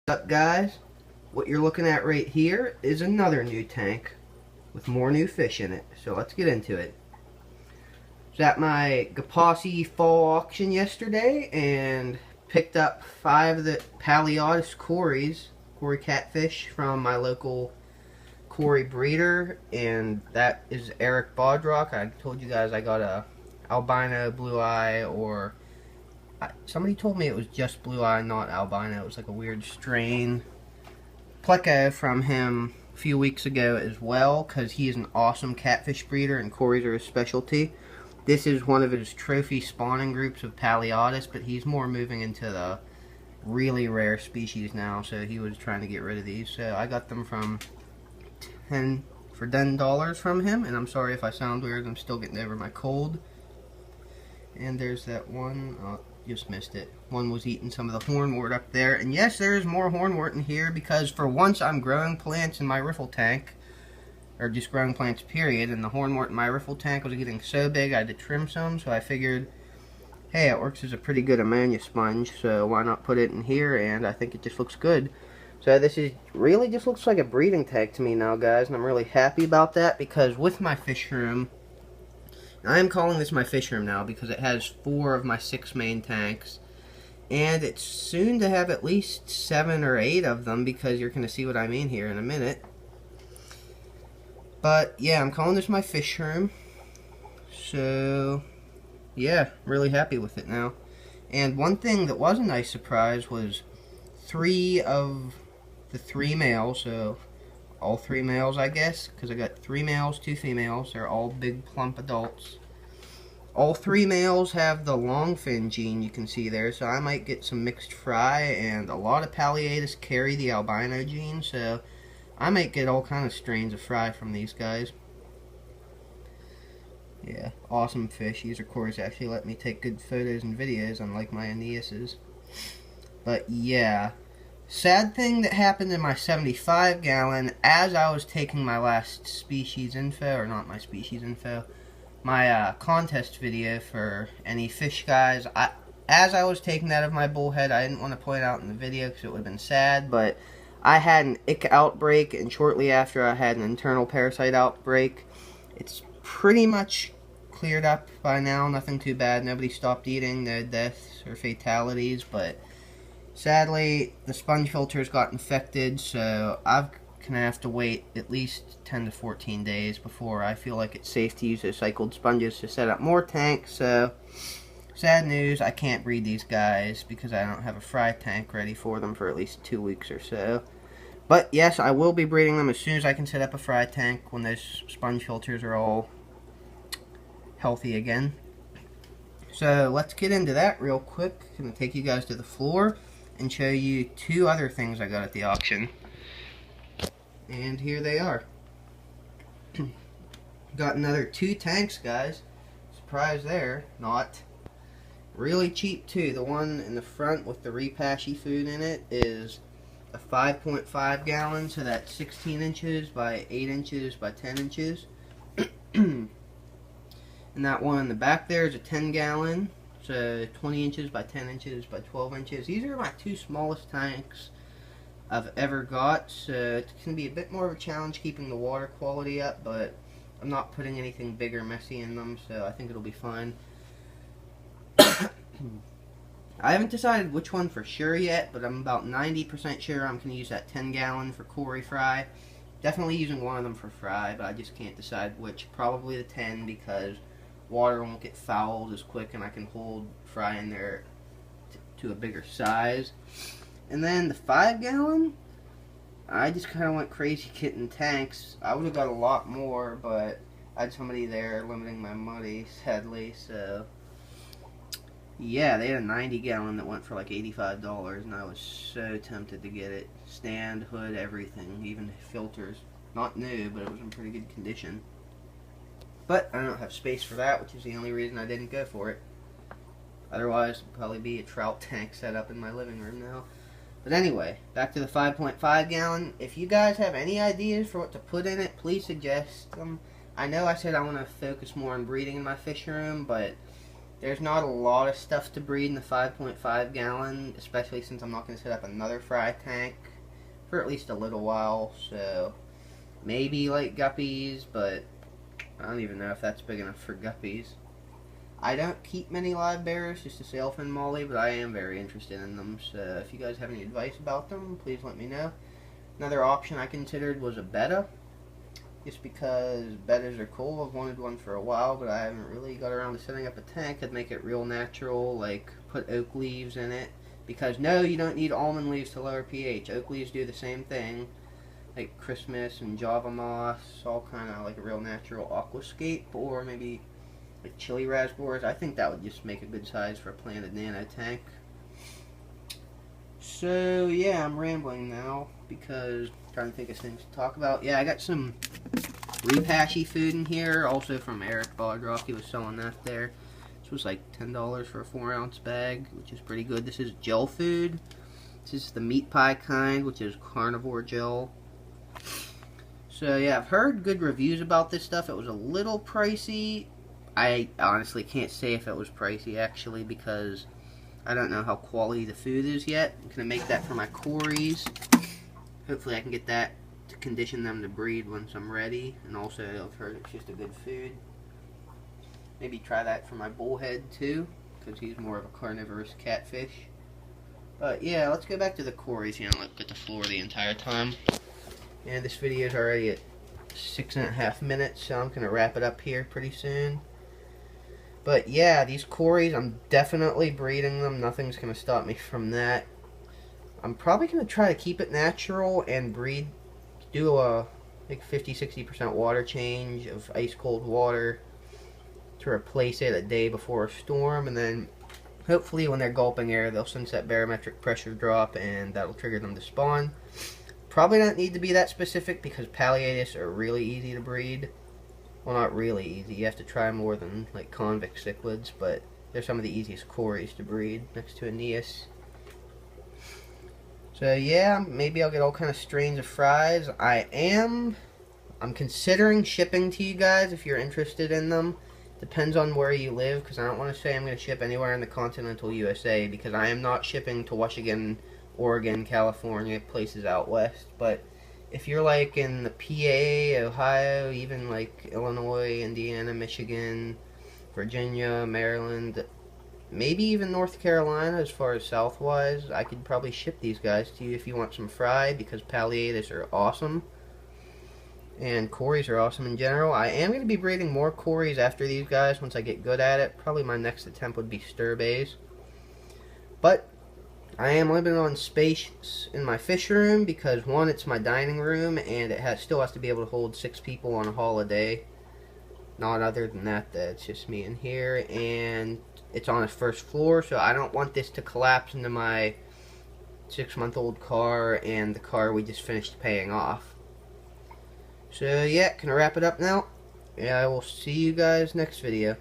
What's up, guys? What you're looking at right here is another new tank with more new fish in it. So let's get into it. I was at my GPASI fall auction yesterday and picked up 5 of the Paleatus Corys, Cory catfish from my local Cory breeder, and that is Eric Bodrock. I told you guys I got a albino blue eye, or somebody told me it was just blue eye, not albino. It was like a weird strain. Pleco from him a few weeks ago as well, because he is an awesome catfish breeder and Corys are his specialty. This is one of his trophy spawning groups of Paleatus, but he's more moving into the really rare species now, so he was trying to get rid of these. So I got them for $10 from him, and I'm sorry if I sound weird. I'm still getting over my cold. And there's that one. Oh, just missed it. One was eating some of the hornwort up there. And yes, there is more hornwort in here, because for once I'm growing plants in my riffle tank, or just growing plants period, and the hornwort in my riffle tank was getting so big I had to trim some, so I figured, hey, it works as a pretty good ammonia sponge, so why not put it in here, and I think it just looks good. So this is really just looks like a breeding tank to me now, guys, and I'm really happy about that, because with my fish room, I am calling this my fish room now because it has 4 of my 6 main tanks, and it's soon to have at least 7 or 8 of them, because you're going to see what I mean here in a minute. But yeah, I'm calling this my fish room, so yeah, really happy with it now. And one thing that was a nice surprise was 3 of the 3 males, so all 3 males, I guess, because I got 3 males, 2 females. They're all big, plump adults. All 3 males have the longfin gene, you can see there, so I might get some mixed fry, and a lot of Paleatus carry the albino gene, so I might get all kind of strains of fry from these guys. Yeah, awesome fish. These are Corys actually let me take good photos and videos, unlike my Aeneas's. But yeah, sad thing that happened in my 75 gallon, as I was taking my last species info, or not my species info, my contest video for any fish guys, as I was taking that of my bullhead, I didn't want to point out in the video because it would have been sad, but I had an ick outbreak, and shortly after I had an internal parasite outbreak. It's pretty much cleared up by now, nothing too bad, nobody stopped eating, no deaths or fatalities, but sadly, the sponge filters got infected, so I'm going to have to wait at least 10 to 14 days before I feel like it's safe to use those cycled sponges to set up more tanks. So, sad news, I can't breed these guys because I don't have a fry tank ready for them for at least 2 weeks or so. But yes, I will be breeding them as soon as I can set up a fry tank when those sponge filters are all healthy again. So, let's get into that real quick. I'm going to take you guys to the floor and show you 2 other things I got at the auction. And here they are. Got another 2 tanks, guys. Surprise there. Not. Really cheap too. The one in the front with the GPASI food in it is a 5.5 gallon, so that's 16 inches by 8 inches by 10 inches. And that one in the back there is a 10 gallon. So 20 inches by 10 inches by 12 inches. These are my 2 smallest tanks I've ever got, so it's going to be a bit more of a challenge keeping the water quality up, but I'm not putting anything big or messy in them, so I think it'll be fine. I haven't decided which one for sure yet, but I'm about 90% sure I'm going to use that 10 gallon for Cory fry. Definitely using one of them for fry, but I just can't decide which. Probably the 10, because water won't get fouled as quick, and I can hold fry in there to a bigger size. And then the 5 gallon, I just kind of went crazy getting tanks. I would have got a lot more, but I had somebody there limiting my money, sadly, so yeah, they had a 90 gallon that went for like $85, and I was so tempted to get it. Stand, hood, everything, even filters. Not new, but it was in pretty good condition. But I don't have space for that, which is the only reason I didn't go for it. Otherwise, it'd probably be a trout tank set up in my living room now. But anyway, back to the 5.5 gallon. If you guys have any ideas for what to put in it, please suggest them. I know I said I want to focus more on breeding in my fish room, but There's not a lot of stuff to breed in the 5.5 gallon, especially since I'm not going to set up another fry tank for at least a little while, so maybe like guppies, but I don't even know if that's big enough for guppies. I don't keep many live bearers, just a sailfin molly, but I am very interested in them, so if you guys have any advice about them, please let me know. Another option I considered was a betta, just because bettas are cool. I've wanted one for a while, but I haven't really got around to setting up a tank that'd make it real natural, like put oak leaves in it. Because no, you don't need almond leaves to lower pH. Oak leaves do the same thing, like Christmas and Java moss, all kind of like a real natural aquascape, or maybe like chili raspberries. I think that would just make a good size for a planted nano tank. So yeah, I'm rambling now because I'm trying to think of things to talk about. Yeah, I got some GPASI food in here, also from Eric Bodrock. He was selling that there. This was like $10 for a 4-ounce bag, which is pretty good. This is gel food. This is the meat pie kind, which is carnivore gel. So yeah, I've heard good reviews about this stuff. It was a little pricey. I honestly can't say if it was pricey actually, because I don't know how quality the food is yet. I'm going to make that for my Corys. Hopefully I can get that to condition them to breed once I'm ready. And also I've heard it's just a good food. Maybe try that for my bullhead too, because he's more of a carnivorous catfish. But yeah, let's go back to the Corys. You know, look at the floor the entire time. And this video is already at 6.5 minutes, so I'm going to wrap it up here pretty soon. But yeah, these Corys, I'm definitely breeding them. Nothing's going to stop me from that. I'm probably going to try to keep it natural and breed, do a like 50-60% water change of ice cold water to replace it a day before a storm, and then hopefully when they're gulping air they'll sense that barometric pressure drop and that'll trigger them to spawn. Probably don't need to be that specific because Paleatus are really easy to breed. Well, not really easy, you have to try more than like convict cichlids, but they're some of the easiest Corys to breed next to Aeneas. So yeah, maybe I'll get all kind of strains of fries. I'm considering shipping to you guys if you're interested in them. Depends on where you live, because I don't want to say I'm going to ship anywhere in the continental USA, because I am not shipping to Washington, Oregon, California, places out west. But if you're like in the PA, Ohio, even like Illinois, Indiana, Michigan, Virginia, Maryland, maybe even North Carolina as far as southwise, I could probably ship these guys to you if you want some fry, because Paleatus are awesome. And Corys are awesome in general. I am going to be breeding more Corys after these guys once I get good at it. Probably my next attempt would be stir-bays. But I am limited on space in my fish room because, one, it's my dining room and it still has to be able to hold 6 people on a holiday. Not other than that, though. It's just me in here, and it's on the first floor, so I don't want this to collapse into my 6-month-old car and the car we just finished paying off. So yeah, can I wrap it up now? Yeah, I will see you guys next video.